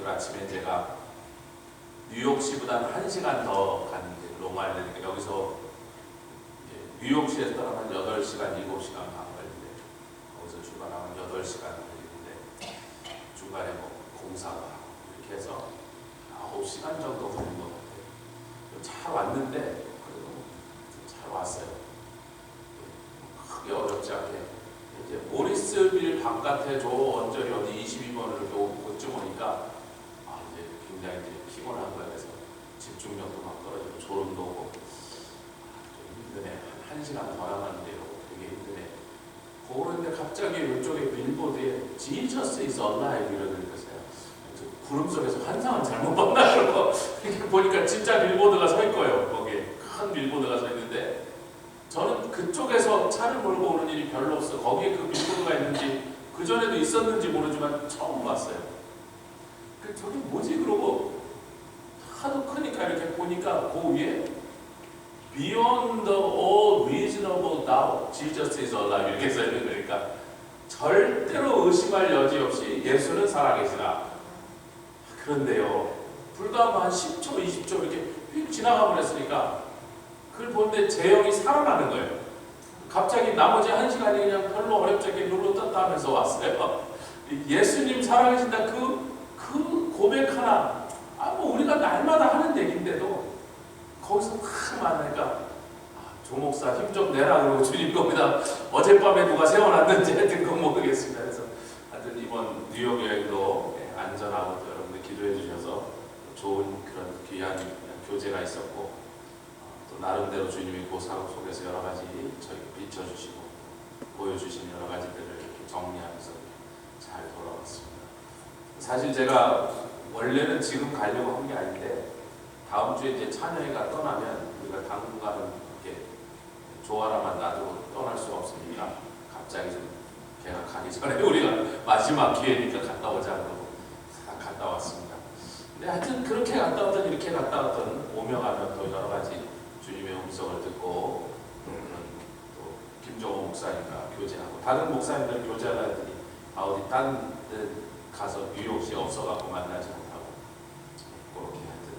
아침에 제가 뉴욕시보다는 1시간 더 가는 롱아일랜드, 여기서 뉴욕시에서 떠나면 8시간, 7시간 가는 걸리는데 거기서 출발하면 8시간 걸리는데 중간에 뭐 공사가 하고 이렇게 해서 9시간 정도 걸린 것 같아요. 잘 왔는데 그래도 잘 왔어요. 크게 어렵지 않게. 이제 모리스빌 바깥에 저 언저리 어디 22번을 이렇게 오쯤 오니까 이제 굉장히 피곤한 거예요. 그래서 집중력도 막 떨어지고 졸음도 오고 좀 힘드네. 한 시간 더 남았는데요. 되게 힘드네. 그런데 갑자기 이쪽에 빌보드에 Jesus is alive 이러는 거예요. 구름 속에서 환상은 잘못 봤나 그러고 보니까 진짜 빌보드가 서 있고요. 거기에 큰 빌보드가 서 있는데 저는 그쪽에서 차를 몰고 오는 일이 별로 없어. 거기에 그 빌보드가 있는지 그 전에도 있었는지 모르지만 처음 봤어요. 저게 뭐지 그러고 하도 크니까 이렇게 보니까 그 위에 Beyond all reasonable doubt, Jesus is alive 이렇게 써 있는 거니까 절대로 의심할 여지 없이 예수는 살아계시다. 그런데요, 불과 한 10초, 20초 이렇게 휙 지나가 버렸으니까 그걸 보는데 제형이 살아나는 거예요. 갑자기 나머지 1시간이 그냥 별로 어렵지 않게 눈으로 떴다 하면서 왔어요. 예수님 살아계신다 그 고백 하나, 뭐 우리가 날마다 하는 얘기인데도 거기서 막 많으니까 조목사 힘 좀 내라 그러고 주님 겁니다. 어젯밤에 누가 세워놨는지 하여튼 그건 모르겠습니다. 그래서 하여튼 이번 뉴욕 여행도 안전하고 여러분들 기도해 주셔서 좋은 그런 귀한 교제가 있었고 또 나름대로 주님이 그 사고 속에서 여러 가지 저희 비춰주시고 보여주신 여러 가지들을 이렇게 정리하면서 잘 돌아왔습니다. 사실 제가 원래는 지금 가려고 한 게 아닌데 다음 주에 이제 찬영이가 떠나면 우리가 당분간은 이렇게 조아라만 놔두고 떠날 수가 없으니까 갑자기 좀 걔가 가기 전에 우리가 마지막 기회니까 갔다 오자 그러고 갔다 왔습니다. 근데 하여튼 그렇게 갔다 왔던 이렇게 갔다 왔던 오며 가며 또 여러 가지 주님의 음성을 듣고 또 김종호 목사님과 교제하고 다른 목사님들 교제하다 했더니 어디 딴 데 가서 뉴욕시에 없어갖고 만나지 못하고 그렇게 하여튼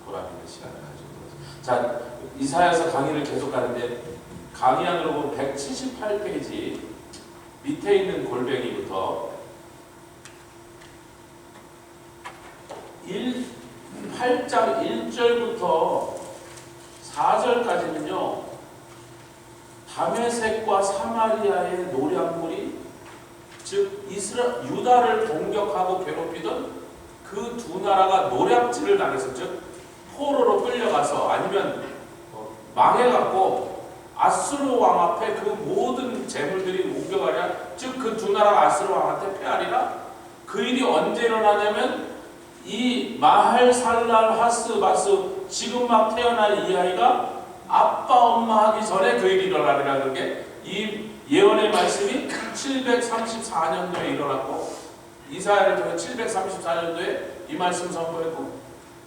보람 있는 시간을 가지고 자, 이사야서 강의를 계속 가는데 강의 안으로 보면 178페이지 밑에 있는 골뱅이부터 8장 1절부터 4절까지는요 다메섹과 사마리아의 노략물이 즉 유다를 공격하고 괴롭히던 그 두 나라가 노략질을 당해서 즉 포로로 끌려가서 아니면 망해갖고 아수르 왕 앞에 그 모든 재물들이 옮겨가랴 즉 그 두 나라가 아수르 왕한테 패하리라. 그 일이 언제 일어나냐면 이 마할살랄 하스바스 지금 막 태어난 이 아이가 아빠 엄마 하기 전에 그 일이 일어나리라는 게 이 예언의 말씀이 734년도에 일어났고 이사야를 통해 734년도에 이 말씀 선포했고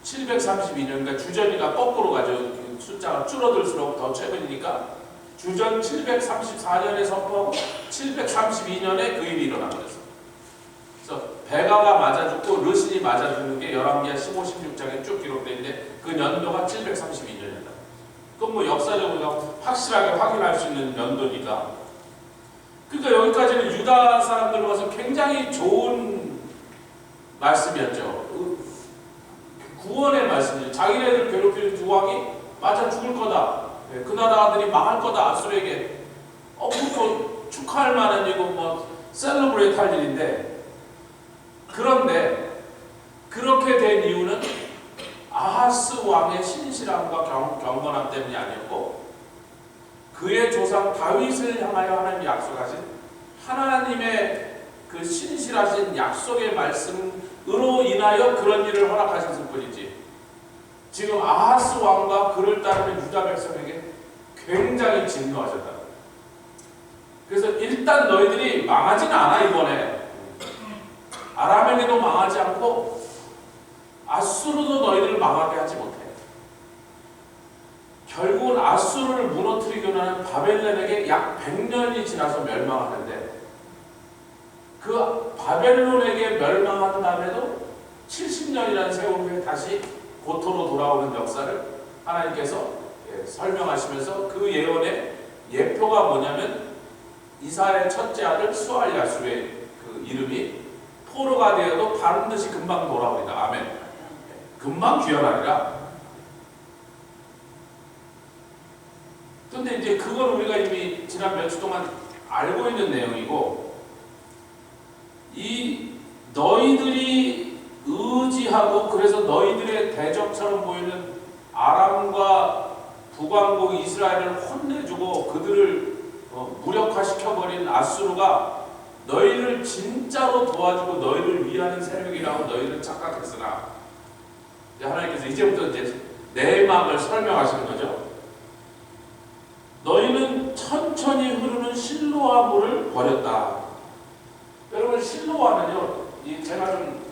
732년 그러니까 주전이가 거꾸로 가죠. 숫자가 줄어들수록 더 최근이니까 주전 734년에 선포하고 732년에 그 일이 일어난 거였어요. 그래서 베가가 맞아 죽고 르신이 맞아 죽는 게 열왕기하 15, 16장에 쭉 기록되어 있는데 그 연도가 732년이다. 그건 뭐 역사적으로 확실하게 확인할 수 있는 연도니까. 그러니까 여기까지는 유다 사람들로 봐서 굉장히 좋은 말씀이었죠. 구원의 말씀이죠. 자기네들 괴롭히는 두 왕이 맞아 죽을 거다. 그 나라들이 망할 거다. 아수르에게. 그거 축하할 만한 일이고 뭐 셀러브레이트 할 일인데 그런데 그렇게 된 이유는 아하스 왕의 신실함과 경건함 때문이 아니었고 그의 조상 다윗을 향하여 하나님이 약속하신 하나님의 그 신실하신 약속의 말씀으로 인하여 그런 일을 허락하셨을 뿐이지 지금 아하스 왕과 그를 따르는 유다 백성에게 굉장히 진노하셨다. 그래서 일단 너희들이 망하진 않아. 이번에 아람에게도 망하지 않고 아수르도 너희들을 망하게 하지 못해. 결국은 아수르를 무너뜨리기로 하는 바벨론에게 약 100년이 지나서 멸망하는데 그 바벨론에게 멸망한 다음에도 70년이라는 세월 후에 다시 고토로 돌아오는 역사를 하나님께서 설명하시면서 그 예언의 예표가 뭐냐면 이사야의 첫째 아들 수알 야수의 그 이름이 포로가 되어도 바른 듯이 금방 돌아오리라. 아멘. 금방 귀환하리라. 근데 이제 그걸 우리가 이미 지난 몇 주 동안 알고 있는 내용이고, 이 너희들이 의지하고 그래서 너희들의 대적처럼 보이는 아람과 북왕국 이스라엘을 혼내주고 그들을 무력화시켜버린 아수르가 너희를 진짜로 도와주고 너희를 위하는 세력이라고 너희는 착각했으나, 하나님께서 이제부터 이제 내막을 설명하시는 거죠. 너희는 천천히 흐르는 실로아 물을 버렸다. 여러분, 실로아는요, 제가 좀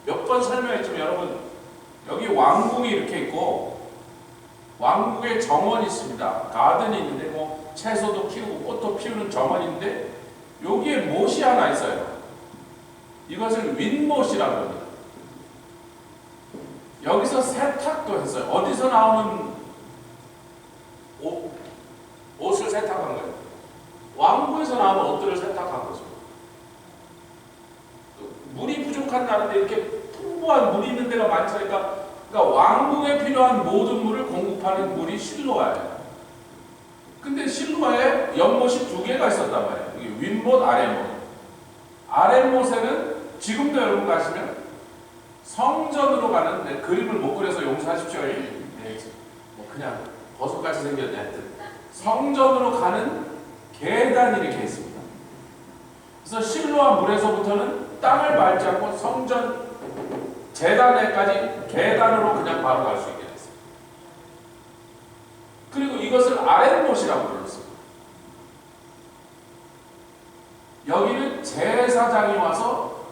몇 번 설명했지만, 여러분, 여기 왕궁이 이렇게 있고 왕국에 정원이 있습니다. 가든이 있는데 뭐 채소도 키우고 꽃도 피우는 정원인데 여기에 못이 하나 있어요. 이것을 윗못이라고 합니다. 여기서 세탁도 했어요. 어디서 나오는 옷을 세탁한 거예요. 왕궁에서 나오는 옷들을 세탁한 거죠. 물이 부족한 나라인데 이렇게 풍부한 물이 있는 데가 많으니까, 그러니까 왕궁에 필요한 모든 물을 공급하는 물이 실로아예요. 근데 실로아에 연못이 두 개가 있었단 말이에요. 윗못, 아랫못. 아랫못에는 지금도 여러분 가시면 성전으로 가는, 그림을 못 그려서 용서하십시오. 그냥 버섯같이 생겼네. 성전으로 가는 계단이 이렇게 있습니다. 그래서 실로아 물에서부터는 땅을 밟지 않고 성전 제단에까지 계단으로 그냥 바로 갈 수 있게 됐습니다. 그리고 이것을 아랫못이라고 불렀습니다. 여기는 제사장이 와서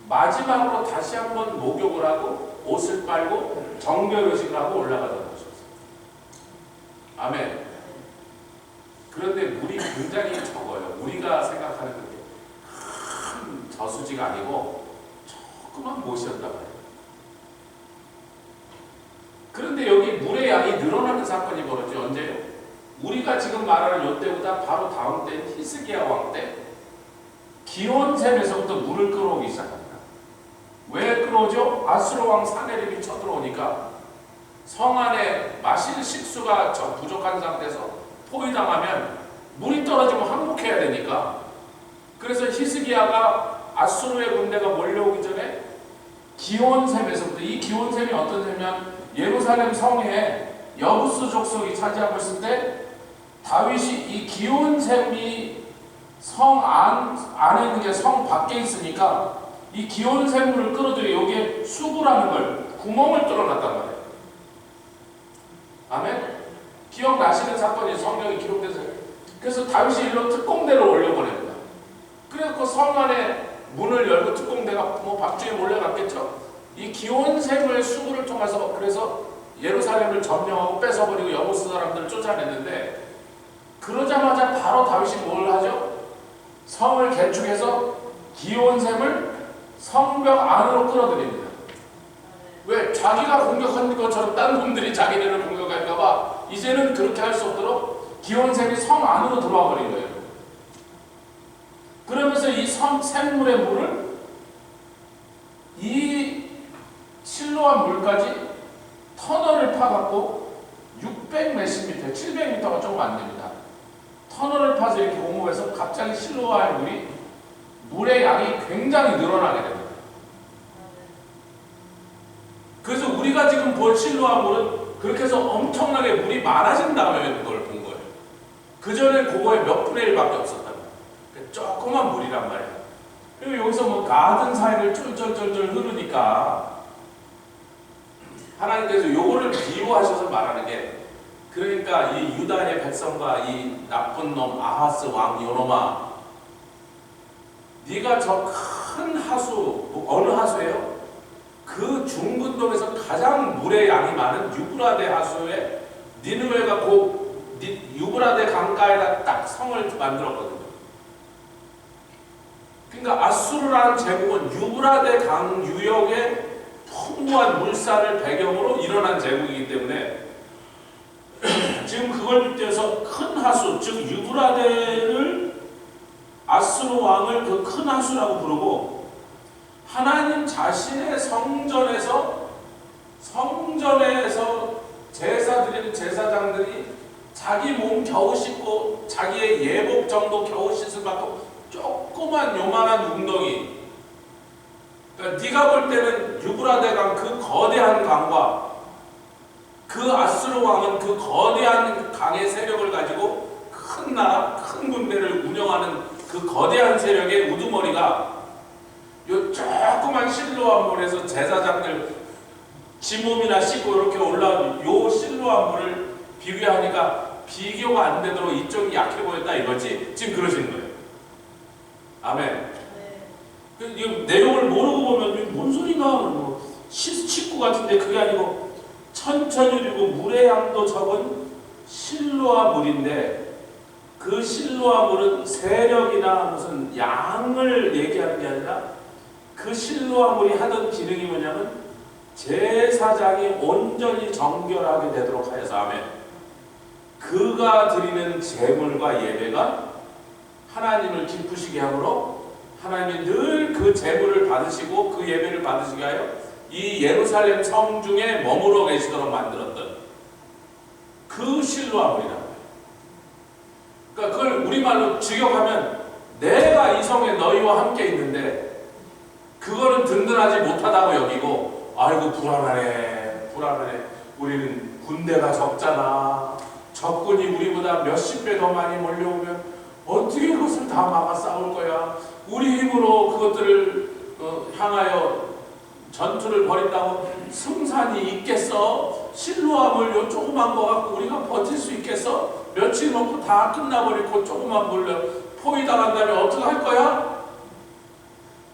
마지막으로 다시 한번 목욕을 하고 옷을 빨고 정결의식을 하고 올라가던 곳이었습니다. 아멘. 그런데 물이 굉장히 적어요. 우리가 생각하는 그게 큰 저수지가 아니고 조그만 못이었단 말이에요. 그런데 여기 물의 양이 늘어나는 사건이 벌어지죠. 언제요? 우리가 지금 말하는 이때보다 바로 다음 때인 히스기야 왕 때 기온샘에서부터 물을 끌어오기 시작합니다. 왜 끌어오죠? 아수르 왕 사네립이 쳐들어오니까 성 안에 마실 식수가 부족한 상태에서 포위당하면 물이 떨어지면 항복해야 되니까, 그래서 히스기야가 아수르의 군대가 몰려오기 전에 기온샘에서부터, 이 기온샘이 어떤 셈이냐면 예루살렘 성에 여부스 족속이 차지하고 있을 때 다윗이 이 기온샘이 성 안에 있는 게 성 밖에 있으니까 이 기온샘물을 끌어들여 여기에 수구라는 걸 구멍을 뚫어놨단 말이에요. 아멘? 기억나시는 사건이 성경에 기록돼서, 그래서 다윗이 일로 특공대를 올려보냅니다. 그래서 그 성 안에 문을 열고 특공대가 뭐 밤중에 몰려갔겠죠. 이 기온샘을 수구를 통해서 그래서 예루살렘을 점령하고 뺏어버리고 여부스 사람들을 쫓아냈는데, 그러자마자 바로 다윗이 뭘 하죠? 성을 개축해서 기온샘을 성벽 안으로 끌어들입니다. 왜? 자기가 공격한 것처럼 다른 놈들이 자기네를 공격할까봐 이제는 그렇게 할 수 없도록 기온샘이 성 안으로 들어와 버린 거예요. 그러면서 이 샘물의 물을 이 실로아 물까지 터널을 파갖고 600 몇십 미터, 700m가 조금 안 됩니다. 터널을 파서 이렇게 공업해서 갑자기 실로아의 물의 양이 굉장히 늘어나게 됩니다. 그래서 우리가 지금 볼 실로아 물은 그렇게 해서 엄청나게 물이 많아진 다음에 그걸 본 거예요. 그전에 그거의 몇 분의 1밖에 없었단 말이에요. 조그만 물이란 말이에요. 그리고 여기서 뭐 가든 사이를 쫄쫄쫄쫄 흐르니까 하나님께서 요거를 비유하셔서 말하는 게, 그러니까 이 유다의 백성과 이 나쁜 놈 아하스 왕 요노마, 네가 저 큰 하수, 어느 하수예요? 그 중근동에서 가장 물의 양이 많은 유브라데 하수에 니느웨가 유브라데 강가에다 딱 성을 만들었거든요. 그러니까 아수르라는 제국은 유브라데 강 유역에 풍부한 물살을 배경으로 일어난 제국이기 때문에 지금 그걸 빗대어서 큰 하수, 즉 유브라데를 아수르 왕을 그 큰 하수라고 부르고, 하나님 자신의 성전에서 제사 드리는 제사장들이 자기 몸 겨우 씻고 자기의 예복 정도 겨우 씻을 만큼 조그만 요만한 웅덩이, 그러니까 네가 볼 때는 유브라데 강, 그 거대한 강과 그 아수르 왕은 그 거대한 강의 세력을 가지고 큰 나라, 큰 군대를 운영하는 그 거대한 세력의 우두머리가 요 조그만 실로암 물에서 제사장들 지 몸이나 씻고 이렇게 올라온 요 실로암 물을 비교하니까 비교가 안 되도록 이쪽이 약해 보였다 이거지. 지금 그러시는 거예요. 아멘. 네. 이 내용을 모르고 보면 이게 뭔 소리가 뭐 식구 같은데 그게 아니고 천천히 흐르고 물의 양도 적은 실로암 물인데, 그 실로암 물은 세력이나 무슨 양을 얘기하는 게 아니라 그 실로암 물이 하던 기능이 뭐냐면 제사장이 온전히 정결하게 되도록 하여서, 아멘. 그가 드리는 제물과 예배가 하나님을 기쁘시게 하므로 하나님이 늘 그 제물을 받으시고 그 예배를 받으시게 하여 이 예루살렘 성중에 머무러 계시도록 만들었던 그 실로암 물이라는 거예요. 그러니까 그걸 우리말로 직역하면 내가 이 성에 너희와 함께 있는데 그거는 든든하지 못하다고 여기고, 아이고 불안하네, 우리는 군대가 적잖아, 적군이 우리보다 몇십 배 더 많이 몰려오면 어떻게 그것을 다 막아 싸울 거야, 우리 힘으로 그것들을 향하여 전투를 벌인다고 승산이 있겠어? 실로암을 요 조그만 거 갖고 우리가 버틸 수 있겠어? 며칠 먹고 다 끝나버리고 그 조그만 물로 포위당한다면 어떻게 할 거야?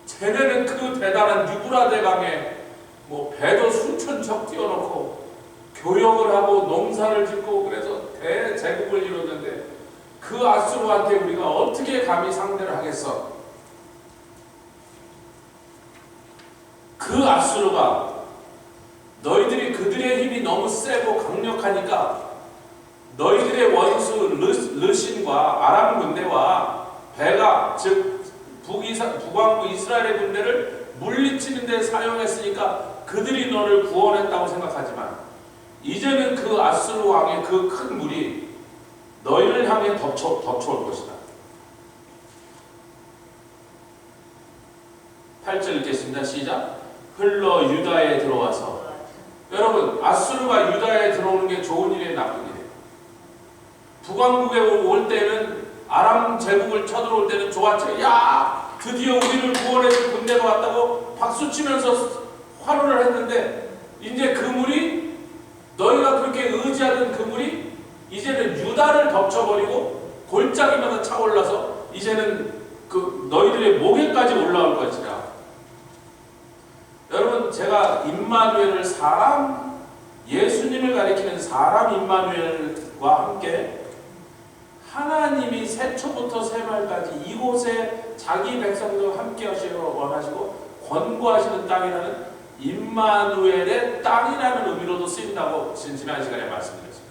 쟤네는 그 대단한 유브라데 강에 뭐 배도 수천 척 띄워놓고 교역을 하고 농사를 짓고 그래서 대제국을 이뤘는데 그 아수르한테 우리가 어떻게 감히 상대를 하겠어? 그 아수르가 너희들이 그들의 힘이 너무 세고 강력하니까 너희들의 원수 르신과 아람 군대와 배가, 즉 북왕국 이스라엘의 군대를 물리치는 데 사용했으니까 그들이 너를 구원했다고 생각하지만, 이제는 그 아수르 왕의 그 큰 물이 너희를 향해 덮쳐올 것이다. 8절 읽겠습니다. 시작. 흘러 유다에 들어와서, 여러분 아수르가 유다에 들어오는 게 좋은 일이에요, 나쁜 일이에요? 북왕국에 올 때는, 아람 제국을 쳐들어올 때는 좋았죠. 야, 드디어 우리를 구원해줄 군대가 왔다고 박수치면서 환호를 했는데, 이제 그 물이, 너희가 그렇게 의지하던 그 물이 이제는 유다를 덮쳐버리고 골짜기마다 차올라서 이제는 그 너희들의 목에까지 올라올 것이라. 여러분, 제가 임마누엘을 예수님을 가리키는 사람 임마누엘과 함께 하나님이 새초부터 새말까지 이곳에 자기 백성들과 함께 하시기를 원하시고 권고하시는 땅이라는 임마누엘의 땅이라는 의미로도 쓰인다고 지난 시간에 말씀드렸습니다.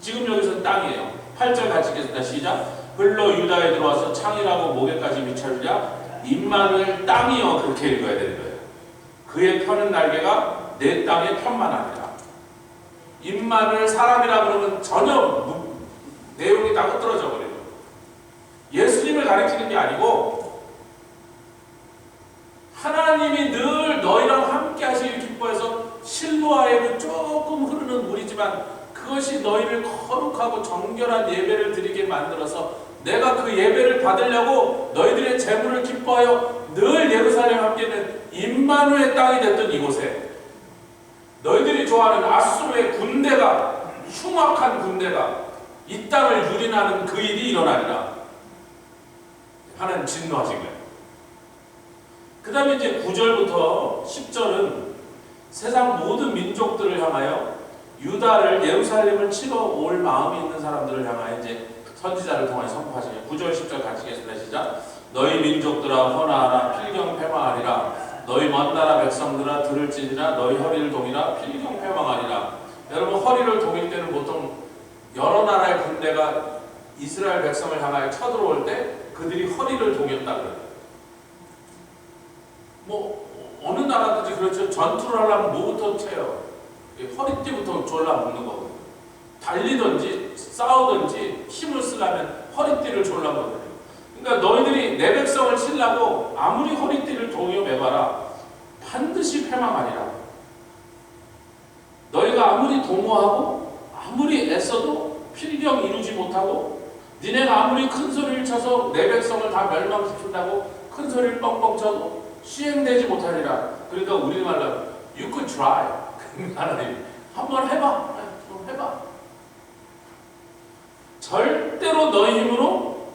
지금 여기서는 땅이에요. 8절 같이 읽겠습니다. 시작. 흘러 유다에 들어와서 창이라고 목에까지 미쳐주랴 임마누엘 땅이여, 그렇게 읽어야 되는 거예요. 그의 펴는 날개가 내 땅에 편만하니라. 임마누엘 사람이라 그러면 전혀 내용이 다 흐트러져 버려요. 예수님을 가리키는 게 아니고 하나님이 늘 너희랑 함께 하시길 기뻐해서 실로아의 그 조금 흐르는 물이지만 그것이 너희를 거룩하고 정결한 예배를 드리게 만들어서 내가 그 예배를 받으려고 너희들의 재물을 기뻐하여 늘 예루살렘 함께 있는 임마누엘 땅이 됐던 이곳에 너희들이 좋아하는 아수르의 군대가, 흉악한 군대가 이 땅을 유린하는 그 일이 일어나리라. 하나님 진노하신 거예요. 그 다음에 이제 9절부터 10절은 세상 모든 민족들을 향하여 유다를, 예루살렘을 치러 올 마음이 있는 사람들을 향하여 이제 선지자를 통해 선포하시네요. 9절 10절 같이 읽겠습니다. 시작. 너희 민족들아 헌화하라, 필경 패마하리라. 너희 먼 나라 백성들아 들을지니라 너희 허리를 동이라 필경 패망하리라. 여러분 허리를 동일 때는 보통 여러 나라의 군대가 이스라엘 백성을 향하여 쳐들어올 때 그들이 허리를 동였다 그래요. 뭐 어느 나라든지 그렇죠. 전투를 하려면 뭐부터 쳐요? 허리띠부터 졸라 묶는 거거든요. 달리든지 싸우든지 힘을 쓰려면 허리띠를 졸라 거거든요. 그러니까 너희들이 내 백성을 치려고 아무리 허리띠를 동여 매봐라 반드시 패망하리라. 너희가 아무리 동호하고 아무리 애써도 필경 이루지 못하고 니네가 아무리 큰 소리를 쳐서 내 백성을 다 멸망시킨다고 큰 소리를 뻥뻥 쳐도 시행되지 못하리라. 그러니까 우리말로 You could try. 하나님 한번 해봐. 해봐. 절대로 너희 힘으로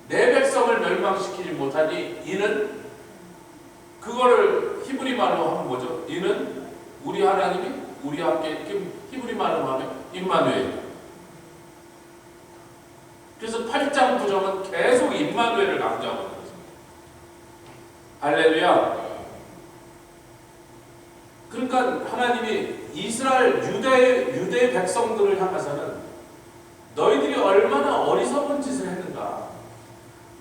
내 백성을 멸망시키지 못하니 이는 그거를 히브리 말로 하면 뭐죠? 이는 우리 하나님이 우리와 함께 히브리 말로 하면 임마누엘. 그래서 8장 9절은 계속 임마누엘을 강조하고 있는 것입니다. 할렐루야. 그러니까 하나님이 이스라엘 유대의 백성들을 향해서는 너희들이 얼마나 어리석은 짓을 했는가.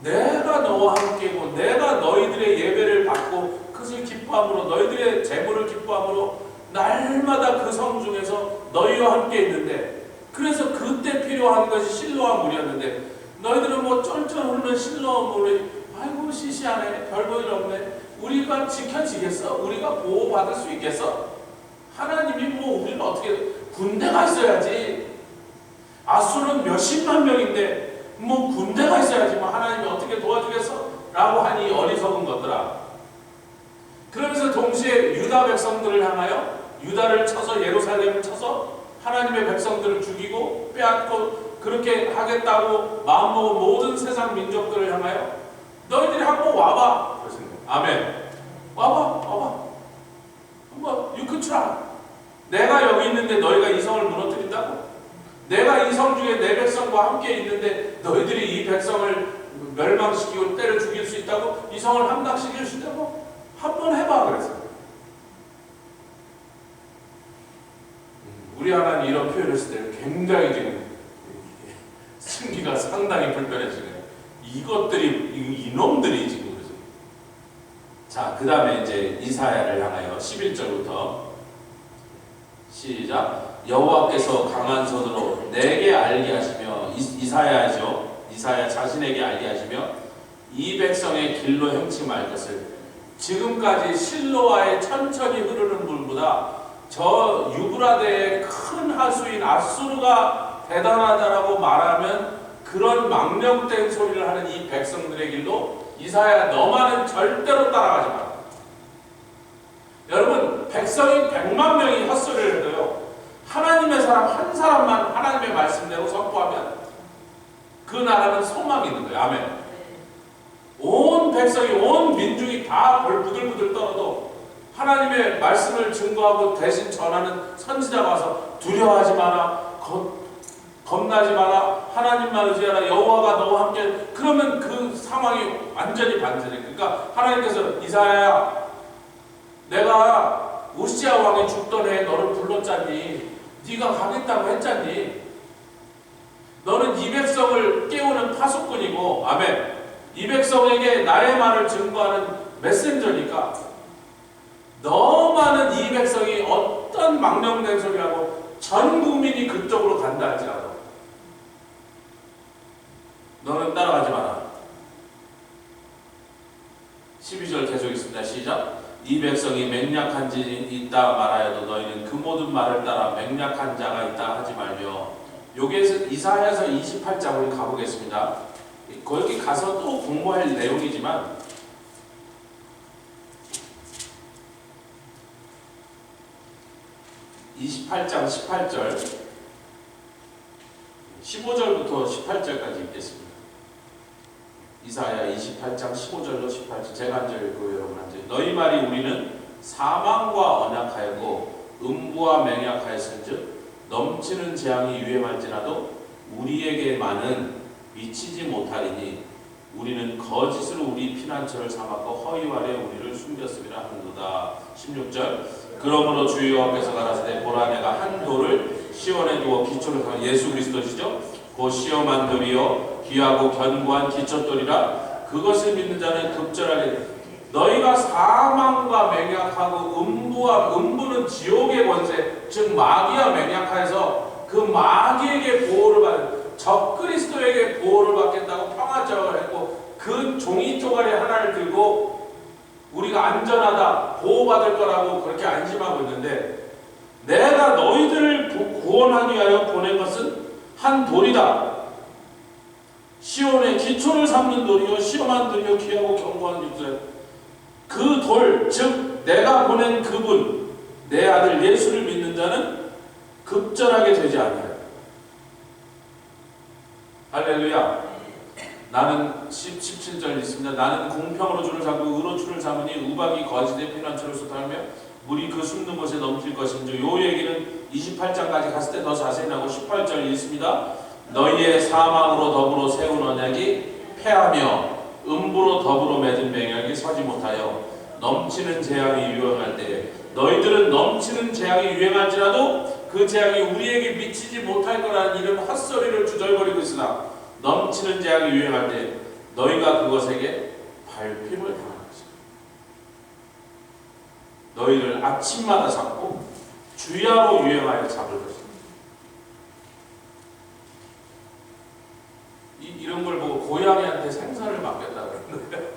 내가 너와 함께고 내가 너희들의 예배를 받고 그것을 기뻐함으로 너희들의 재물을 기뻐함으로 날마다 그 성 중에서 너희와 함께 있는데 그래서 그때 필요한 것이 실로와 물이었는데 너희들은 뭐 쫄쫄 흐르는 실로와 물이 아이고 시시하네 별볼일 없네 우리가 지켜지겠어? 우리가 보호받을 수 있겠어? 하나님이 뭐 우리는 어떻게 군대가 있어야지 아수르는 몇십만 명인데 뭐 군대가 있어야지 뭐 하나님이 어떻게 도와주겠어? 라고 하니 어리석은 것들아. 그러면서 동시에 유다 백성들을 향하여 유다를 쳐서 예루살렘을 쳐서 하나님의 백성들을 죽이고 빼앗고 그렇게 하겠다고 마음먹은 모든 세상 민족들을 향하여 너희들이 한번 와봐. 아멘. 와봐. 한번 you could try. 내가 여기 있는데 너희가 이 성을 무너뜨린다고? 내가 이 성 중에 내 백성과 함께 있는데 너희들이 이 백성을 멸망시키고 때려 죽일 수 있다고? 이 성을 함락시킬 수 있다고? 한번 해봐 그랬어요. 우리 하나님 이런 표현을 했을 때 굉장히 지금 승기가 상당히 불편해지네요. 이것들이 이놈들이 지금 그러죠. 자, 그 다음에 이제 이사야를 향하여 11절부터 시작. 여호와께서 강한 손으로 내게 알게 하시며 이사야죠. 이사야 자신에게 알게 하시며 이 백성의 길로 행치 말 것을 지금까지 실로와의 천천히 흐르는 물보다 저 유브라데의 큰 하수인 아수르가 대단하다라고 말하면 그런 망령된 소리를 하는 이 백성들의 길로 이사야 너만은 절대로 따라가지 마라. 여러분 백성이 100만 명이 헛소리를 해도요 하나님의 사람 한 사람만 하나님의 말씀대로 선포하면 그 나라는 소망이 있는 거예요. 아멘. 온 백성이 온 민중이 다 부들부들 떨어도 하나님의 말씀을 증거하고 대신 전하는 선지자가 와서 두려워하지 마라 겁나지 마라 하나님만 의지하라 여호와가 너와 함께 그러면 그 상황이 완전히 반전해. 그러니까 하나님께서 이사야야 내가 우시아 왕이 죽던 해에 너를 불렀잖니 네가 가겠다고 했잖니 너는 이 백성을 깨우는 파수꾼이고 아멘 이 백성에게 나의 말을 증거하는 메신저니까 너 많은 이 백성이 어떤 망령된 소리하고 전 국민이 그쪽으로 간다 할지라도 너는 따라가지 마라. 12절 계속 있습니다. 시작. 이 백성이 맹약한 지 있다 말하여도 너희는 그 모든 말을 따라 맹약한 자가 있다 하지 말며 여기에서 이사야서 28장 우리 가보겠습니다. 거기 가서 또 공부할 내용이지만 (28장) 18절 15절부터 18절까지 읽겠습니다. 이사야 28장 15절로 18절 제가 한 절 읽고 여러분 한 절. 너희 말이 우리는 사망과 언약하였고 음부와 맹약하였은즉 넘치는 재앙이 유행할지라도 우리에게만은 미치지 못하리니 우리는 거짓으로 우리 피난처를 삼았고 허위 아래 우리를 숨겼음이라 하는도다. 16절 그러므로 주 여호와께서 가라사대 보라 내가 한 돌을 시온에 두어 기초를 삼아 예수 그리스도시죠. 곧 시험한 돌이요 귀하고 견고한 기초돌이라 그것을 믿는 자는 급절하게 너희가 사망과 맹약하고 음부는 지옥의 권세 즉 마귀와 맹약하여서 그 마귀에게 보호를 받는 적그리스도에게 보호를 받겠다고 평화적을 했고 그 종이 쪼가리 하나를 들고 우리가 안전하다 보호받을 거라고 그렇게 안심하고 있는데 내가 너희들을 구원하기 위하여 보낸 것은 한 돌이다. 시온의 기초를 삼는 돌이요 시험한 돌이요 귀하고 견고한 기초다. 그 돌, 즉 내가 보낸 그분 내 아들 예수를 믿는 자는 급절하게 되지 않아요. 할렐루야. 나는 17절 있습니다. 나는 공평으로 주를 삼고 의로 주를 삼으니 우박이 거짓의 피난처를 쏟아내며 물이 그 숨는 곳에 넘칠 것인지. 요 얘기는 28장까지 갔을 때 더 자세히 나오고 18절 있습니다. 너희의 사망으로 더불어 세운 언약이 패하며 음부로 더불어 맺은 맹약이 서지 못하여 넘치는 재앙이 유행할 때에 너희들은 넘치는 재앙이 유행할지라도 그 재앙이 우리에게 미치지 못할 거라는 이런 헛소리를 주절거리고 있으나 넘치는 재앙이 유행할 때 너희가 그것에게 발핌을 당할 것이다. 너희를 아침마다 잡고 주야로 유행하여 잡을 것이다. 이런 걸 보고 고양이한테 생선을 맡겼다고 그러는데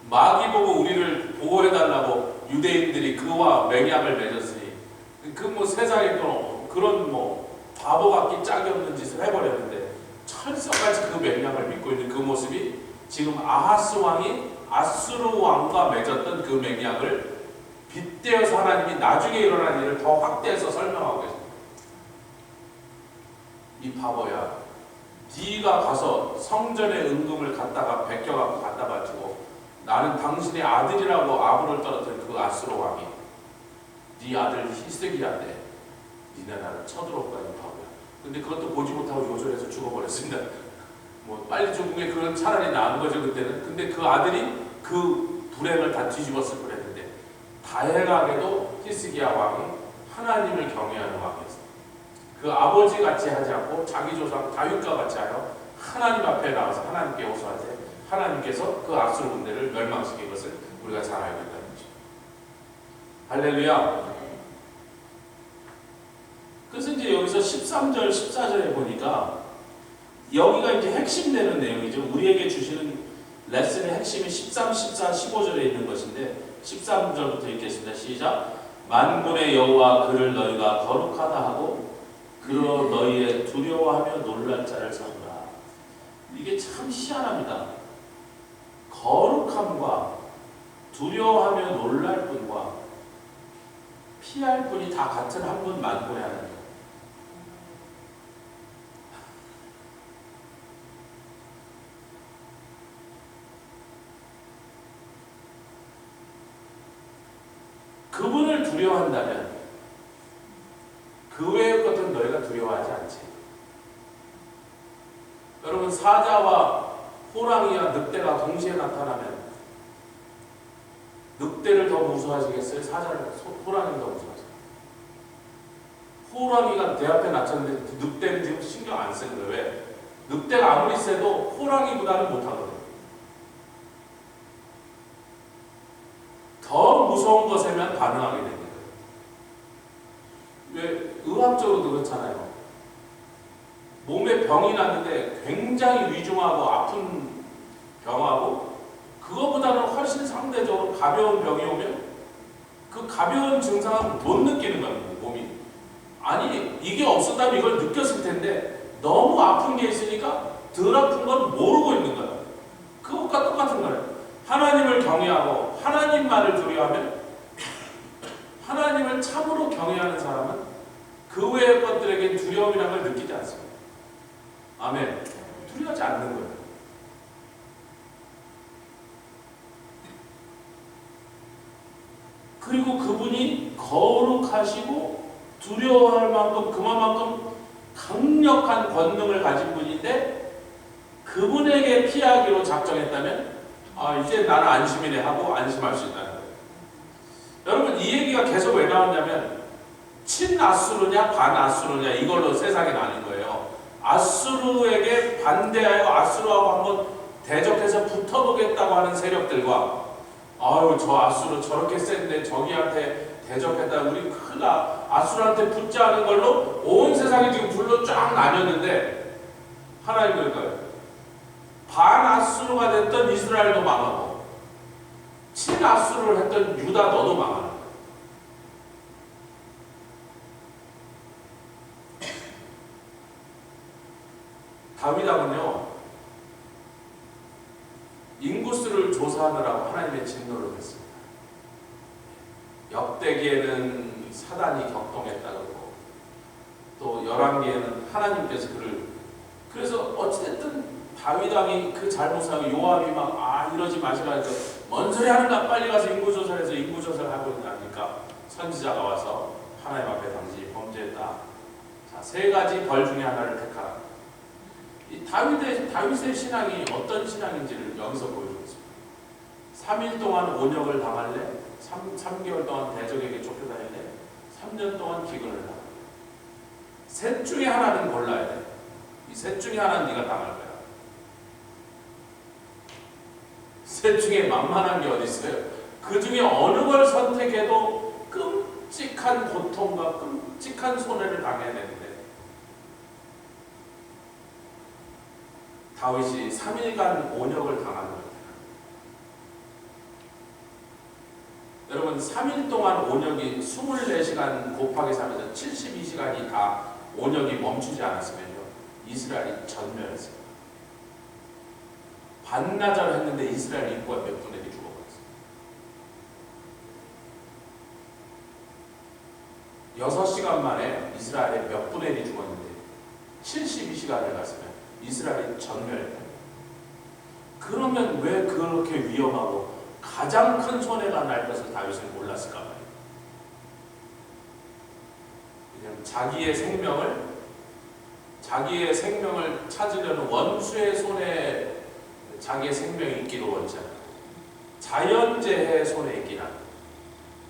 마귀 보고 우리를 보호해달라고 유대인들이 그와 맹약을 맺었으니 그 뭐 세상에 또 그런 뭐 바보 같기 짝이 없는 짓을 해버렸는데 철석같이 그 맹약을 믿고 있는 그 모습이 지금 아하스 왕이 아수르 왕과 맺었던 그 맹약을 빗대어서 하나님이 나중에 일어난 일을 더 확대해서 설명하고 계십니다. 이 바보야, 네가 가서 성전의 은금을 갖다가 베껴갖고 갖다 바치고 나는 당신의 아들이라고 아부를 떨어뜨린 그 아수르 왕이 네 아들 히스기야인데 니네 나를 쳐들어올까 이 바보야. 근데 그것도 보지 못하고 요절해서 죽어버렸습니다. 뭐 빨리 죽은 게 그건 차라리 나은 거죠 그때는. 근데 그 아들이 그 불행을 다 뒤집었을 뻔했는데 다행하게도 히스기야 왕이 하나님을 경외하는 왕이었어요. 그 아버지 같이 하지 않고 자기 조상 다윗과 같이 하여 하나님 앞에 나와서 하나님께 호소할 때 하나님께서 그 아수르 군대를 멸망시킨 것을 우리가 잘 알고 있다는 거죠. 할렐루야. 그래서 이제 여기서 13절, 14절에 보니까 여기가 이제 핵심되는 내용이죠. 우리에게 주시는 레슨의 핵심이 13, 14, 15절에 있는 것인데 13절부터 읽겠습니다. 시작. 만군의 여호와 그를 너희가 거룩하다 하고 그러 너희의 두려워하며 놀랄 자를 삼으라. 이게 참 희한합니다. 거룩함과 두려워하며 놀랄 분과 피할 분이 다 같은 한 분 만군의 하나님. 그분을 두려워한다면 그 외의 것은 너희가 두려워하지 않지. 여러분 사자와 호랑이와 늑대가 동시에 나타나면 늑대를 더 무서워하시겠어요? 사자를 호랑이를 더 무서워하세요? 호랑이가 내 앞에 나타났는데 늑대는 지금 신경 안 쓰는 거예요. 왜? 늑대가 아무리 세도 호랑이보다는 못하거든요. 더 무서운 것에만 반응하게 됩니다. 왜? 의학적으로도 그렇잖아요. 몸에 병이 났는데 굉장히 위중하고 아픈 병하고 그거보다는 훨씬 상대적으로 가벼운 병이 오면 그 가벼운 증상은 못 느끼는 거예요. 몸이. 아니 이게 없었다면 이걸 느꼈을 텐데 너무 아픈 게 있으니까 덜 아픈 건 모르고 있는 거예요. 그것과 똑같은 거예요. 하나님을 경외하고 하나님만을 두려워하면 하나님을 참으로 경외하는 사람은 그 외의 것들에게 두려움이라는 걸 느끼지 않습니다. 아멘. 두려워하지 않는 거예요. 그리고 그분이 거룩하시고 두려워할 만큼 그만큼 강력한 권능을 가진 분인데 그분에게 피하기로 작정했다면 이제 나는 안심이네 하고 안심할 수 있다는 거예요. 여러분 이 얘기가 계속 왜 나왔냐면 친아수르냐 반아수르냐 이걸로 세상이 나는 거예요. 아수르에게 반대하여 아수르하고 한번 대적해서 붙어보겠다고 하는 세력들과 아유 저 아수르 저렇게 센데 저기한테 대적했다 우리 큰일 나 아수르한테 붙자 하는 걸로 온 세상이 지금 둘로 쫙 나뉘었는데 하나님 그럴까요? 반아수르가 됐던 이스라엘도 망하고 친아수르를 했던 유다 너도 망하는 거예요. 다윗왕은요 인구수를 조사하느라고 하나님의 진노를 했습니다. 역대기에는 사단이 격동했다 그러고 또 열왕기에는 하나님께서 그를 그래서 어찌됐든 다윗왕이 그 잘못하고 요압이 막 이러지 마시라 해서 뭔 소리 하는가 빨리 가서 인구조사를 해서 인구조사를 하고 있다니까 선지자가 와서 하나님 앞에 당신이 범죄했다. 자, 세 가지 벌 중에 하나를 택하라. 이 다윗의 신앙이 어떤 신앙인지를 여기서 보여주겠습니다. 3일 동안 온역을 당할래? 3개월 동안 대적에게 쫓겨다닐래? 3년 동안 기근을 당할래? 셋 중에 하나는 골라야 돼. 이 셋 중에 하나는 네가 당할 거야. 셋 중에 만만한 게 어디 있어요? 그 중에 어느 걸 선택해도 끔찍한 고통과 끔찍한 손해를 당해야 되는데 다윗이 3일간 온역을 당한 겁니다. 여러분 3일 동안 온역이 24시간 곱하기 3에서 72시간이 다 온역이 멈추지 않았으면요 이스라엘이 전멸했습니다. 반나절 했는데 이스라엘 인구가 몇 분의 1이 죽어버렸어요. 6시간 만에 이스라엘의 몇 분의 1이 죽었는데 72시간을 갔으면 이스라엘이 전멸했다. 그러면 왜 그렇게 위험하고 가장 큰 손해가 날 것을 다윗은 몰랐을까 말이에요. 그냥 자기의 생명을 찾으려는 원수의 손에 자기의 생명이 있기도 원치 않고 자연재해의 손에 있긴 하고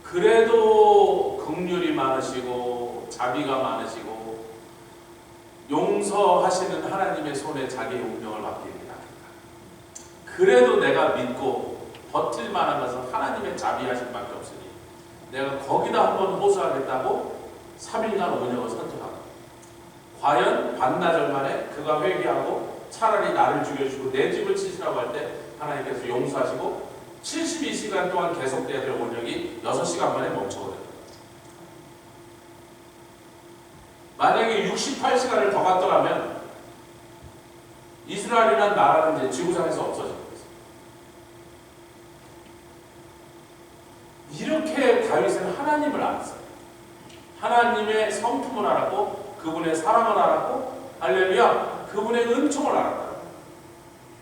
그래도 긍휼이 많으시고 자비가 많으시고 용서하시는 하나님의 손에 자기의 운명을 맡깁니다. 그래도 내가 믿고 버틸 만한 것은 하나님의 자비하심밖에 없으니 내가 거기다 한번 호소하겠다고 3일간 온역을 선택합니다. 과연 반나절 만에 그가 회개하고 차라리 나를 죽여주고 내 집을 치시라고 할 때 하나님께서 용서하시고 72시간 동안 계속돼야 될 온역이 6시간 만에 멈춰버려요. 만약에 68시간을 더 갔더라면 이스라엘이란 나라는 이제 지구상에서 없어질 거예요. 이렇게 다윗은 하나님을 알았어요. 하나님의 성품을 알았고 그분의 사랑을 알았고 할렐루야 그분의 은총을 알았다.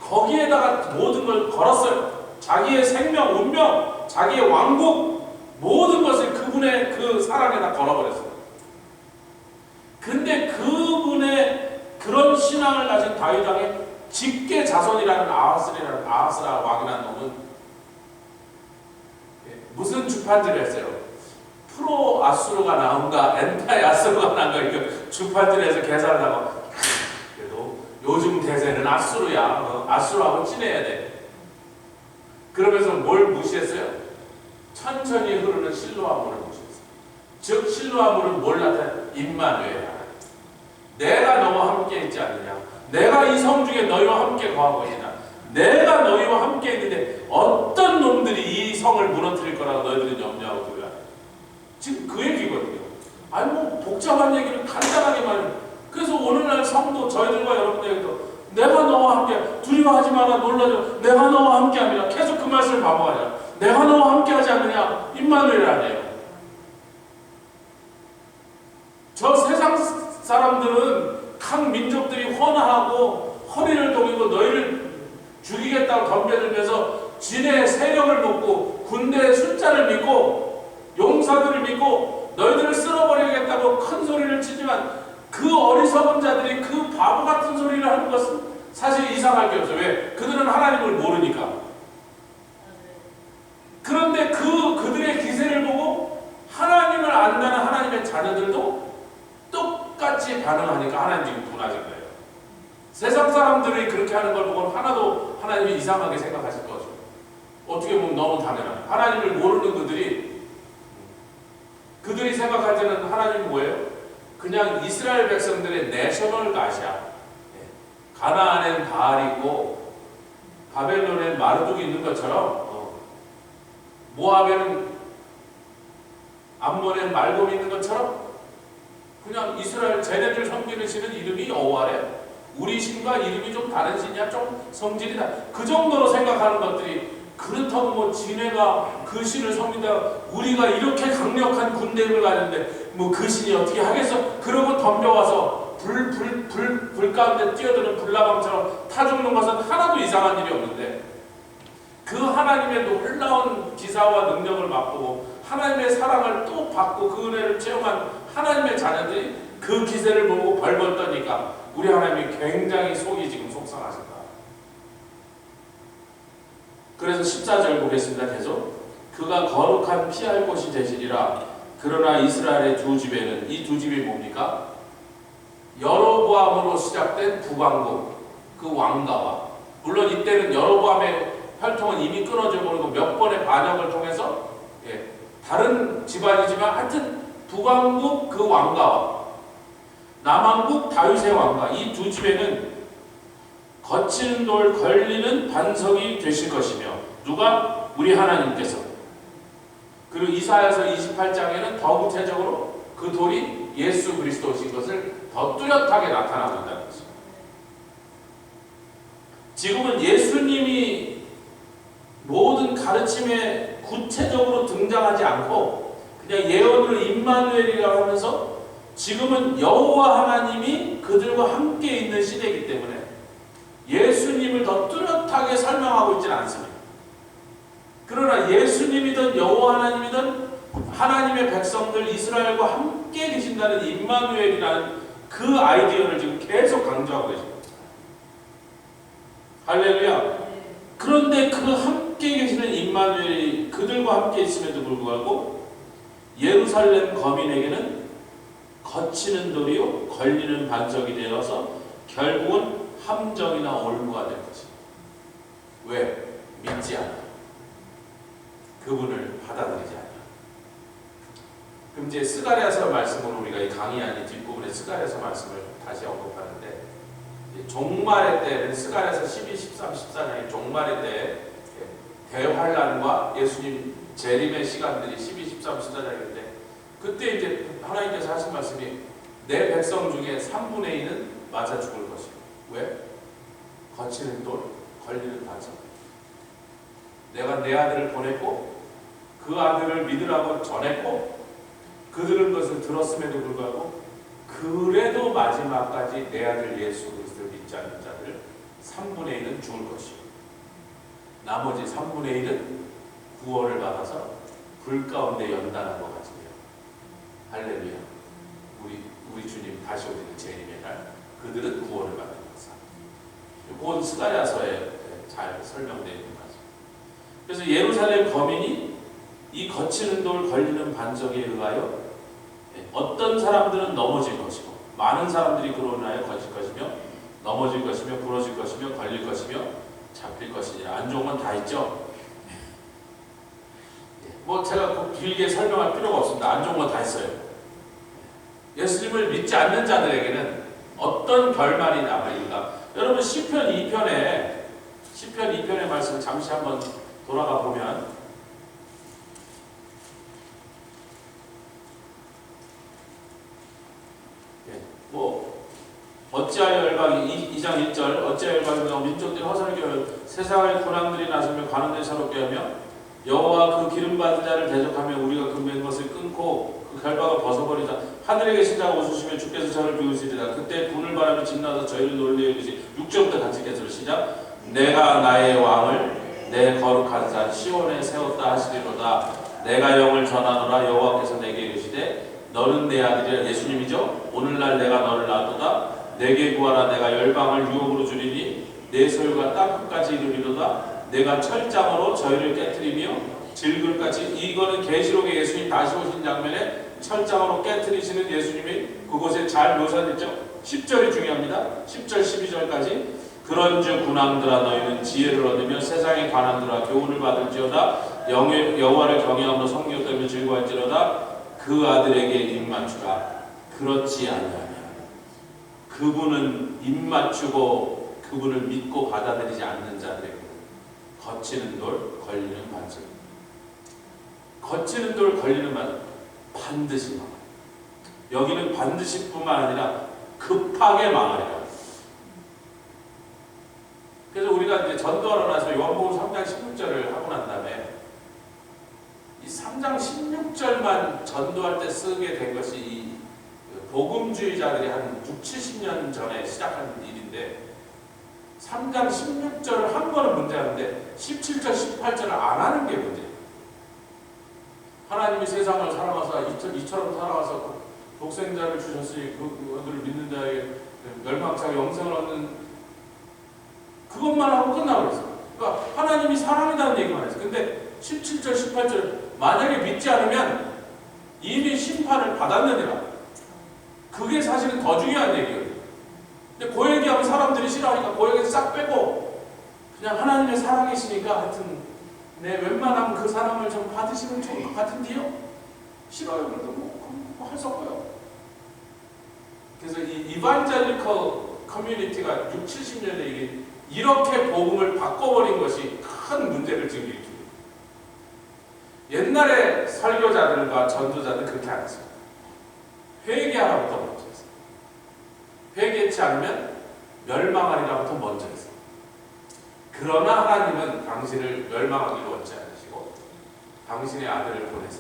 거기에다가 모든 걸 걸었어요. 자기의 생명, 운명, 자기의 왕국 모든 것을 그분의 그 사랑에다 걸어버렸어요. 근데 그분의 그런 신앙을 가진 다윗 왕의 직계 자손이라는 아하스라 왕이라는 놈은 무슨 주판들을 했어요? 프로 아수르가 나온가 엔타이 아수르가 나온가 이거 주판들에서 계산을 하고 그래도 요즘 대세는 아수르야. 아수르하고 친해야 돼. 그러면서 뭘 무시했어요? 천천히 흐르는 실로아물을 무시했어요. 즉 실로아물은 뭘 나타내? 임마누엘. 내가 너와 함께 있지 않느냐. 내가 이 성 중에 너희와 함께 거하고 있느냐. 내가 너희와 함께 있는데 어떤 놈들이 이 성을 무너뜨릴 거라고 너희들은 염려하고 두려워. 지금 그 얘기거든요. 아니 뭐 복잡한 얘기를 간단하게 말해요. 그래서 오늘날 성도 저희들과 여러분들에게도 내가 너와 함께 두려워하지 마라 놀라죠. 내가 너와 함께 합니다. 계속 그 말씀을 반복하냐. 내가 너와 함께 하지 않느냐. 임마누엘 아니에요. 저 세상 사람들은 각 민족들이 헌화하고 허리를 동이고 너희를 죽이겠다고 덤벼들면서 진의 세력을 믿고 군대의 숫자를 믿고 용사들을 믿고 너희들을 쓸어버리겠다고 큰 소리를 치지만 그 어리석은 자들이 그 바보 같은 소리를 하는 것은 사실 이상할 게 없어요. 왜? 그들은 하나님을 모르니까. 그런데 그들의 기세를 보고 하나님을 안다는 하나님의 자녀들도 똑같이 반응하니까 하나님 지금 분하신 거예요. 세상 사람들이 그렇게 하는 걸 보고 하나도 하나님이 이상하게 생각하실 거죠. 어떻게 보면 너무 당연한. 하나님을 모르는 그들이 생각할 때는 하나님은 뭐예요? 그냥 이스라엘 백성들의 내셔널 가시아. 가나안엔 바알이 있고 바벨론엔 마르둑이 있는 것처럼 모압에는 암몬엔 말곰이 있는 것처럼 그냥 이스라엘 쟤네들 섬기는 신은 이름이 여호와래. 우리 신과 이름이 좀 다른 신이야. 좀 성질이다. 그 정도로 생각하는 것들이 그렇다고 뭐 지네가 그 신을 섬긴다. 우리가 이렇게 강력한 군대를 가는데 뭐 그 신이 어떻게 하겠어? 그러고 덤벼와서 불 가운데 뛰어드는 불나방처럼 타 죽는 것은 하나도 이상한 일이 없는데 그 하나님의 놀라운 기사와 능력을 맛보고 하나님의 사랑을 또 받고 그 은혜를 체험한 하나님의 자녀들이 그 기세를 보고 벌벌 떠니까 우리 하나님이 굉장히 속이 지금 속상하신다. 그래서 14절 보겠습니다. 계속 그가 거룩한 피할 곳이 되시리라. 그러나 이스라엘의 두 집에는 이 두 집이 뭡니까? 여로보암으로 시작된 북왕국 그 왕가와 물론 이때는 여로보암의 혈통은 이미 끊어져 버리고 몇 번의 반역을 통해서 다른 집안이지만 하여튼 북왕국 그 왕가와 남왕국 다윗의 왕가 이 두 집에는 거친 돌 걸리는 반석이 되실 것이며 누가? 우리 하나님께서. 그리고 이사야서 28장에는 더 구체적으로 그 돌이 예수 그리스도이신 것을 더 뚜렷하게 나타나고 있다는 것입니다. 지금은 예수님이 모든 가르침에 구체적으로 등장하지 않고 그냥 예언으로 임마누엘이라고 하면서 지금은 여호와 하나님이 그들과 함께 있는 시대이기 때문에 예수님을 더 뚜렷하게 설명하고 있지는 않습니다. 그러나 예수님이든 여호와 하나님이든 하나님의 백성들 이스라엘과 함께 계신다는 임마누엘이라는 그 아이디어를 지금 계속 강조하고 계십니다. 할렐루야. 그런데 그 함께 계시는 임마누엘이 그들과 함께 있음에도 불구하고 예루살렘 거민에게는 거치는 돌이요 걸리는 반석이 되어서 결국은 함정이나 올무가 될 것입니다. 왜? 믿지 않아. 그분을 받아들이지 않아. 그럼 이제 스가랴서 말씀으로 우리가 이 강의 안에 뒷부분에 스가랴서 말씀을 다시 언급하는데 종말의 때는 스가랴서 12, 13, 14장의 종말의 때 대환란과 예수님 재림의 시간들이 12, 13, 14장인데 그때 이제 하나님께서 하신 말씀이 내 백성 중에 3분의 1은 맞아 죽을 것이고 왜? 거치는 돌, 걸리는 반석. 내가 내 아들을 보냈고 그 아들을 믿으라고 전했고 그들은 것을 들었음에도 불구하고 그래도 마지막까지 내 아들 예수 그리스도를 믿지 않는 자들 3분의 1은 죽을 것이고 나머지 3분의 1은 구원을 받아서 불 가운데 연단한 것 같으며 할렐루야. 우리 주님 다시 오시는 재림의 날 그들은 구원을 받는 것이다. 곧 스가랴서에 잘 설명되어 있는 거죠. 그래서 예루살렘 거민이 이 거치는 돌 걸리는 반석에 의하여 어떤 사람들은 넘어질 것이고 많은 사람들이 그로 인하여 거칠 것이며 넘어질 것이며 부러질 것이며 걸릴 것이며 잡힐 것이니라. 안 좋은 건 다 있죠. 뭐 제가 길게 설명할 필요가 없습니다. 안 좋은 건 다 있어요. 예수님을 믿지 않는 자들에게는 어떤 결말이 남아있는가? 여러분 시편 2편의 말씀 잠시 한번 돌아가 보면 어찌하여 열방이 2장 1절 어찌하여 열방이 민족들이 허설게 세상의 군왕들이 나서며 관원들이 서럽게 하며 여호와 그 기름받은 자를 대적하며 우리가 그 맨 것을 끊고 그 결박을 벗어버리자 하늘에 계신 자가 웃으시며 주께서 저를 비우시리라. 그때 분을 바람이 진나서 저희를 놀리게 해주시 6절부터 같이 계속 시작. 내가 나의 왕을 내 거룩한 산 시온에 세웠다 하시리로다. 내가 영을 전하노라. 여호와께서 내게 이르시되 너는 내 아들이라. 예수님이죠. 오늘날 내가 너를 낳았도다. 내게 구하라. 내가 열방을 유업으로 주리니 내 소유가 땅끝까지 이르리로다. 내가 철장으로 저희를 깨뜨리며 질글같이. 이거는 계시록에 예수님 다시 오신 장면에 철장으로 깨뜨리시는 예수님이 그곳에 잘 묘사됐죠. 10절이 중요합니다. 10절 12절까지. 그런즉 군왕들아 너희는 지혜를 얻으며 세상의 관원들아 교훈을 받을지어다. 여호와를 경외함으로 성령되며 즐거워할지로다. 그 아들에게 입맞추라. 그렇지 아니하냐. 그분은 입맞추고 그분을 믿고 받아들이지 않는 자들에게 거치는 돌 걸리는 반석. 거치는 돌 걸리는 반석. 반드시 망하리라. 여기는 반드시 뿐만 아니라 급하게 망하리라. 그래서 우리가 이제 전도하러 나서 요한복음 3장 16절을 하고 난 다음에 이 3장 16절만 전도할 때 쓰게 된 것이 이 복음주의자들이 한 6, 70년 전에 시작한 일인데 3장 16절을 한 거는 문제인데 17절, 18절을 안 하는 게 문제예요. 하나님이 세상을 사랑하사 이처럼 살아와서 독생자를 주셨으니 그들을 믿는 자에게 멸망하고 영생을 얻는 그것만 하고 끝나고 있어요. 그러니까 하나님이 사랑이라는 얘기만 했어요. 근데 17절, 18절 만약에 믿지 않으면 이미 심판을 받았느니라. 그게 사실은 더 중요한 얘기예요. 근데 그 얘기하면 사람들이 싫어하니까 그 얘기 싹 빼고 그냥 하나님의 사랑이시니까 하여튼 웬만하면 그 사랑을 좀 받으시면 좋을 것 같은데요? 싫어요. 그래도 뭐 할 수 없고요. 그래서 이 이반젤리컬 커뮤니티가 6, 70년대 이렇게 복음을 바꿔버린 것이 큰 문제를 지금 일으킵니다. 옛날에 설교자들과 전도자들 그렇게 안 했어요. 회개하라부터 먼저 했어요. 회개치 않으면 멸망하리라부터 먼저 했어요. 그러나 하나님은 당신을 멸망하기로 원치 않으시고 당신의 아들을 보내서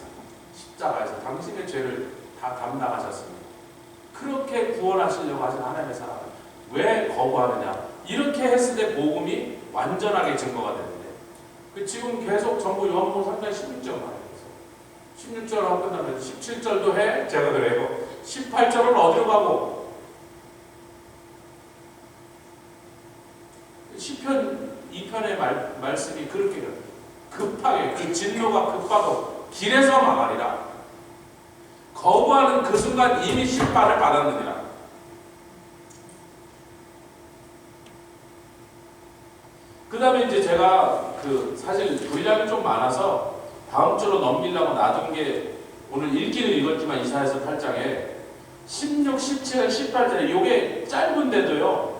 십자가에서 당신의 죄를 다 담당하셨습니다. 그렇게 구원하시려고 하신 하나님의 사랑을 왜 거부하느냐. 이렇게 했을 때 복음이 완전하게 증거가 되는데 지금 계속 전부 요한복음 3장 16절만 해요. 16절 하고 끝나면 17절도 해? 제가 그래요. 18절은 어디로 가고? 시편 2편의 말씀이 그렇게 급하게 그 진노가 급하고 길에서 망하리라. 거부하는 그 순간 이미 심판을 받았느니라. 그 다음에 이제 제가 사실 분량이 좀 많아서 다음 주로 넘기려고 놔둔 게 오늘 읽기는 읽었지만 이사야서 8장에 16, 17, 18절에 이게 짧은데도요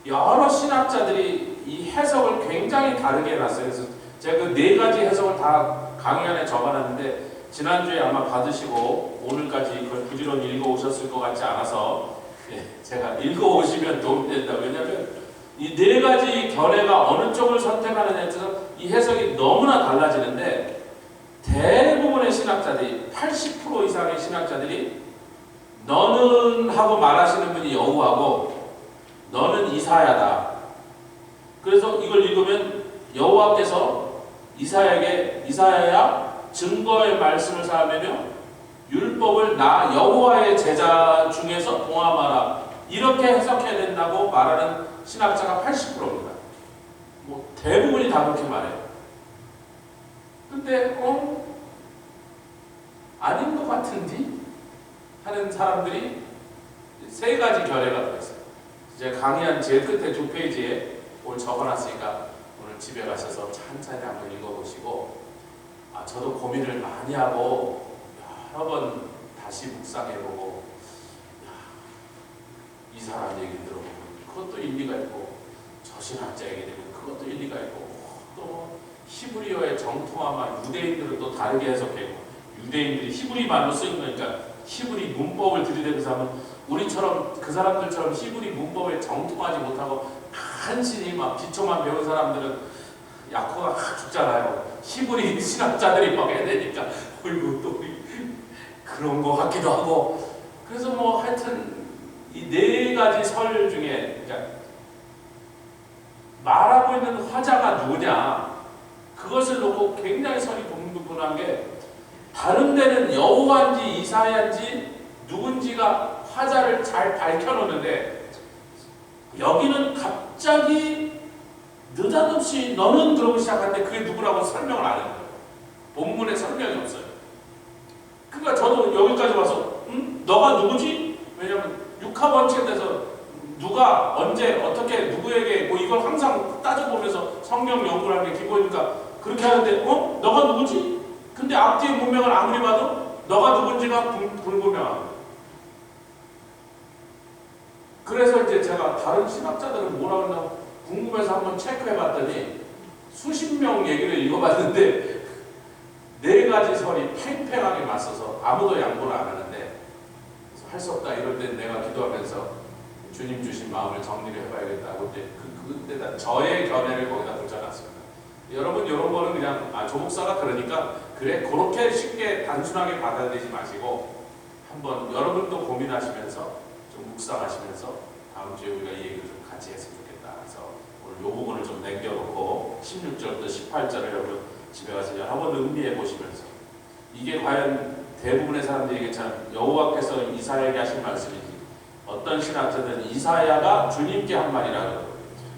여러 신학자들이 이 해석을 굉장히 다르게 해놨어요. 그래서 제가 그 4가지 해석을 다 강의 안에 적어놨는데 지난주에 아마 받으시고 오늘까지 그걸 부지런히 읽어오셨을 것 같지 않아서 제가 읽어오시면 도움이 된다. 왜냐하면 이 4가지 견해가 어느 쪽을 선택하느냐에 따라서 이 해석이 너무나 달라지는데 대부분의 신학자들이 80% 이상의 신학자들이 너는 하고 말하시는 분이 여호와고 너는 이사야다. 그래서 이걸 읽으면 여호와께서 이사야야 증거의 말씀을 삼으며 율법을 나 여호와의 제자 중에서 봉함하라. 이렇게 해석해야 된다고 말하는 신학자가 80%입니다. 뭐 대부분이 다 그렇게 말해요. 근데 아닌 것 같은데 하는 사람들이 3가지 견해가 들어있어요. 제가 강의한 제일 끝에 2페이지에 오늘 적어놨으니까 오늘 집에 가셔서 천천히 한번 읽어보시고 저도 고민을 많이 하고 여러 번 다시 묵상해보고 이 사람 얘기 들어보면 그것도 일리가 있고 저 신학자 얘기 들으면 그것도 일리가 있고 또 히브리어의 정통화만 유대인들은 또 다르게 해석해요. 유대인들이 히브리 말로 쓰인 거니까 히브리 문법을 들이대면서 하면 우리처럼 그 사람들처럼 히브리 문법에 정통하지 못하고 간신히 막 기초만 배운 사람들은 약호가 죽잖아요. 히브리 신학자들이 막 해야 되니까 어이구 또 그런 거 같기도 하고 그래서 뭐 하여튼 이 4가지 설 중에 그러니까 말하고 있는 화자가 누구냐 그것을 놓고 굉장히 설이 분분한 게 다른 데는 여호와인지 이사야인지 누군지가 화자를 잘 밝혀놓는데 여기는 갑자기 느닷없이 너는 그러고 시작하는데 그게 누구라고 설명을 안 해요. 본문에 설명이 없어요. 그러니까 저도 여기까지 와서 너가 누구지? 왜냐면 육하원칙에 대해서 누가 언제 어떻게 누구에게 뭐 이걸 항상 따져보면서 성경 연구를 하는 게 기본이니까 그렇게 하는데 너가 누구지? 근데 앞뒤의 문맥을 아무리 봐도 너가 누군지가 불분명한 거예요. 그래서 이제 제가 다른 신학자들은 뭐라고 했나 궁금해서 한번 체크해봤더니 수십 명 얘기를 읽어봤는데 네 가지 설이 팽팽하게 맞서서 아무도 양보를 안 하는데 할 수 없다 이럴 때 내가 기도하면서 주님 주신 마음을 정리를 해봐야겠다고 그때 저의 견해를 거기다 붙여놨습니다. 여러분 이런 거는 그냥 조목사가 그러니까 그래 그렇게 쉽게 단순하게 받아들이지 마시고 한번 여러분도 고민하시면서 좀 묵상하시면서 다음 주에 우리가 이 얘기를 좀 같이 했으면 좋겠다. 그래서 오늘 요 부분을 좀 남겨놓고 16절부터 18절을 여러분 집에 가서 한번 음미해 보시면서 이게 과연 대부분의 사람들이 얘기했잖아요. 여호와께서 이사야에게 하신 말씀이지. 어떤 신학자들은 이사야가 주님께 한 말이라고.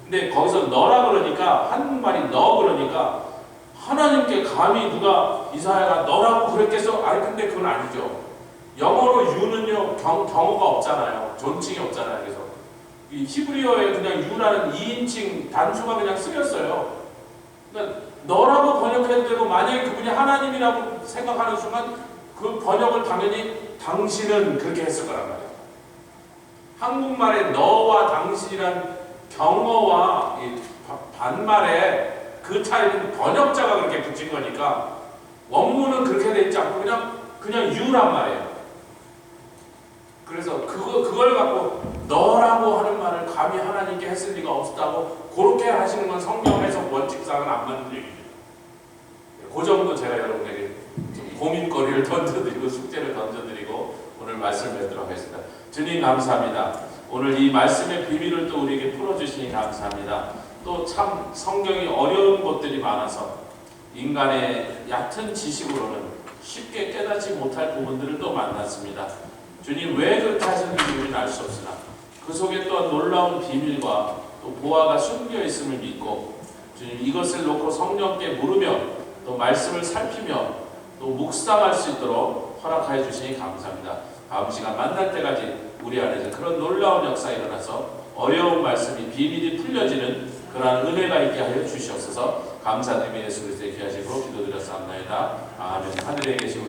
근데 거기서 너라 그러니까 한국말이 너 그러니까 하나님께 감히 누가 이사야가 너라고 그랬겠어? 아니 근데 그건 아니죠. 영어로 you는요 경어가 없잖아요. 존칭이 없잖아요. 그래서 이 히브리어에 그냥 you라는 2인칭 단수가 그냥 쓰였어요. 그러니까 너라고 번역해도 되고 만약에 그분이 하나님이라고 생각하는 순간 그 번역을 당연히 당신은 그렇게 했을 거란 말이에요. 한국말의 너와 당신이란 경어와 이 반말의 그 차이는 번역자가 그렇게 붙인 거니까 원문은 그렇게 돼 있지 않고 그냥 you란 말이에요. 그래서 그걸 갖고 너라고 하는 말을 감히 하나님께 했을 리가 없다고 그렇게 하시는 건 성경 해석 원칙상은 안 맞는 얘기죠. 그 정도 제가 여러분에게 좀 고민거리를 던져드리고 숙제를 던져드리고 오늘 말씀을 맺도록 하겠습니다. 주님 감사합니다. 오늘 이 말씀의 비밀을 또 우리에게 풀어주시니 감사합니다. 또 참 성경이 어려운 것들이 많아서 인간의 얕은 지식으로는 쉽게 깨닫지 못할 부분들을 또 만났습니다. 주님 왜 그렇게 하시는지 우리는 알 수 없으나 그 속에 또한 놀라운 비밀과 또 보화가 숨겨 있음을 믿고 주님 이것을 놓고 성령께 물으며 또 말씀을 살피며 또 묵상할 수 있도록 허락하여 주시니 감사합니다. 다음 시간 만날 때까지 우리 안에서 그런 놀라운 역사가 일어나서 어려운 말씀이 비밀이 풀려지는 그러한 은혜가 있게 하여 주시옵소서. 감사드리며 예수 그리스도의 귀하신 이름으로 기도드렸사옵나이다. 아멘. 하늘에 계신